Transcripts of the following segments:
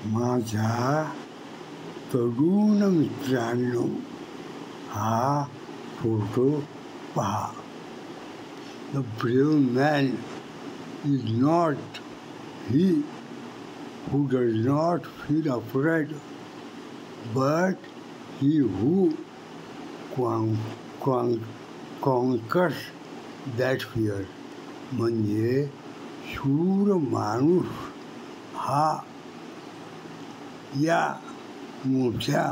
माझ्या तरुण मित्रांनो, हा फोटो पहा. The brave man is not he who does not feel afraid, but he who conquers that fear. म्हणजे शूर माणूस हा या मोठ्या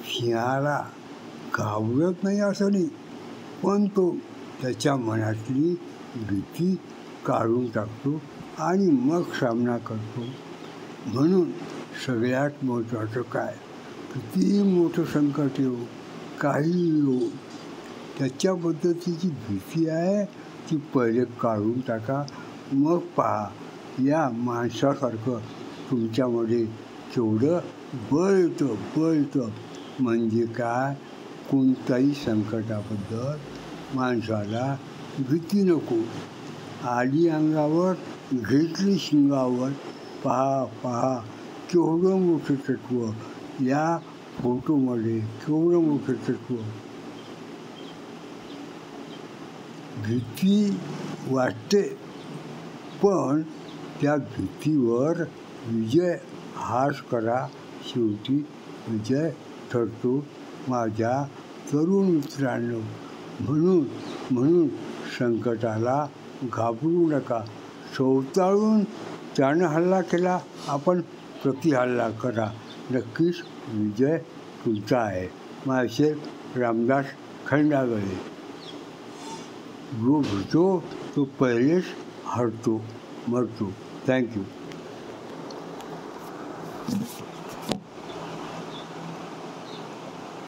सिंहाला घाबरत नाही असं नाही, पण तो त्याच्या मनातली भीती काढून टाकतो आणि मग सामना करतो. म्हणून सगळ्यात महत्त्वाचं काय, कितीही मोठं संकट येऊ, काही येऊ, त्याच्या पद्धतीची भीती आहे ती पहिले काढून टाका. मग पहा या माणसासारखं तुमच्यामध्ये केवढं बळ येतं. म्हणजे काय, कोणत्याही संकटाबद्दल माणसाला भीती नको. आली अंगावर, घेतली शिंगावर. पहा केवढं मोठं तत्व या फोटोमध्ये, केवढं मोठं तत्व. भीती वाटते, पण त्या भीतीवर विजय हाच करा, शेवटी विजय ठरतो. माझ्या तरुण मित्रांनो, म्हणून संकटाला घाबरू नका. चवताळून त्यानं हल्ला केला, आपण प्रतिहल्ला करा. नक्कीच विजय तुमचा आहे. माझे रामदास खंडागळे. जो भितो तो पहिलेच मरतो. थँक्यू.